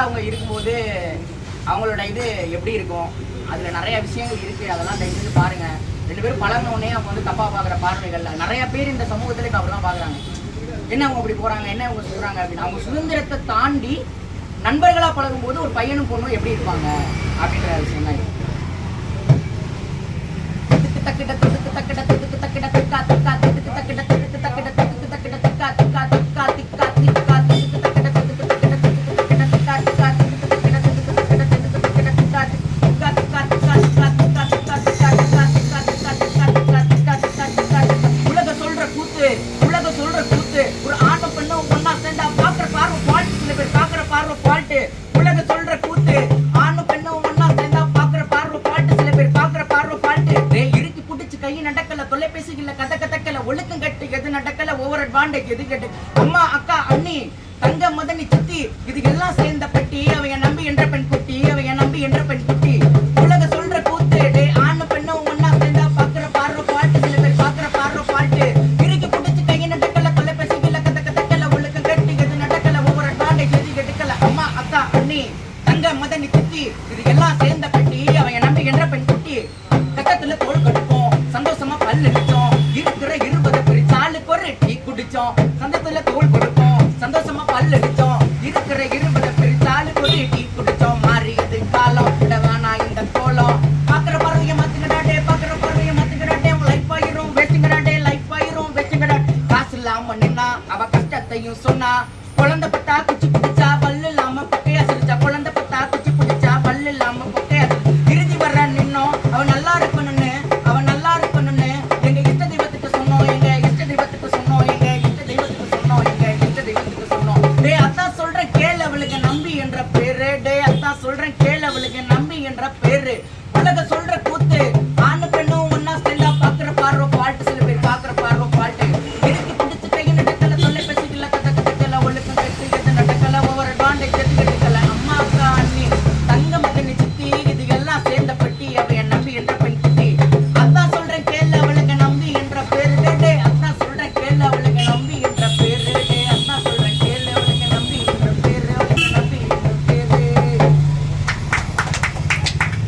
அவங்க இருக்கும்போது அவங்களோட இது எப்படி இருக்கும், அதில் நிறைய விஷயங்கள் இருக்குது. அதெல்லாம் தயவுசெய்து பாருங்கள். 2 பேரும் பழகினோடனே அவங்க வந்து தப்பாக பார்க்குற பார்வைகள் நிறைய பேர் இந்த சமூகத்தில் இப்போ அப்படி தான் பார்க்குறாங்க. என்ன அவங்க அப்படி போகிறாங்க, என்ன அவங்க சொல்கிறாங்க அப்படின்னு. அவங்க சுதந்திரத்தை தாண்டி நண்பர்களாக பழகும்போது ஒரு பையனும் பொண்ணும் எப்படி இருப்பாங்க அப்படின்ற விஷயம் தான். ஒழுக்கம் கட்டு எது நடக்கல, ஓவர் அட்வான்டேஜ் எது கட்டு, அம்மா அக்கா அண்ணி தங்க மதனி சித்தி இதுக்கு எல்லாம் சேர்ந்த பெட்டி. அவங்க நம்பி என்ற பெண் குட்டி, அவங்க நம்பி என்ற பெண் குட்டி. உலக சொல்ற கூத்து டே ஆண் பெண்ணும் ஒன்னா சேர்ந்தா பாக்குற பார்வை பாட்டு. சில பேர் பாக்குற பார்வை பாட்டு. இறுக்கி புடிச்சு கையை நடக்கல, தொலைபேசிகள கதக்கல, ஒழுக்கம் கட்டு எது நடக்கல, ஓவர் அட்வான்டேஜ் எது கெடுக்கல, அம்மா அக்கா அண்ணி தங்க மதனி சித்தி இதுக்கு எல்லாம் சேர்ந்த பெட்டி. அவங்க நம்பி என்ற பெண் குட்டி. கட்டத்துல தோல் கடுப்போம், சந்தோஷமா பல்லு நிச்சோம், இருக்கிற 20 பிரிச்சாலுக்கு ஒரு டீ குடிச்சோம். சந்தத்துல தோல் கொடுப்போம், சந்தோஷமா பல்லு அடிச்சோம், இருக்கிற 20 பிரிச்சாலுக்கு ஒரு டீ குடிச்சோம். மாறியது காலம், விடவானா இந்த கோலம். பாக்குற பார்வைய மாத்துங்கடாடே, பாக்குற பார்வைய மாத்துங்கடாடே, உங்க லைஃப் ஆயிரும் வேஸ்டிங்கடாடே, லைஃப் ஆயிரும் வேஸ்டிங்கடா. காசு இல்லாம நின்னா அவ கஷ்டத்தையும் சொன்னா, குழந்தை பட்டா குச்சி பிடிச்சா பல்லு இல்லாம பொக்கையா சிரிச்சா. குழந்தை பட்டா குச்சி பிடிச்சா பல்லு இல்லாம பொக்கையா இறுதி வர்ற நின்னோம். அவ நல்லா இருக்கணும்னு, அவ நல்லா இருக்கணும்னு எங்க இஷ்ட தெய்வத்துக்கு சொன்னோம், எங்க இஷ்ட தெய்வத்துக்கு சொன்னோம், எங்க இஷ்ட தெய்வத்துக்கு சொன்னோம், எங்க இஷ்ட தெய்வத்துக்கு சொன்னோம். டே அதான் சொல்றேன் கேள் அவளுக்கு நம்பி என்ற பேரு. டே அதான் சொல்றேன் கேள் அவளுக்கு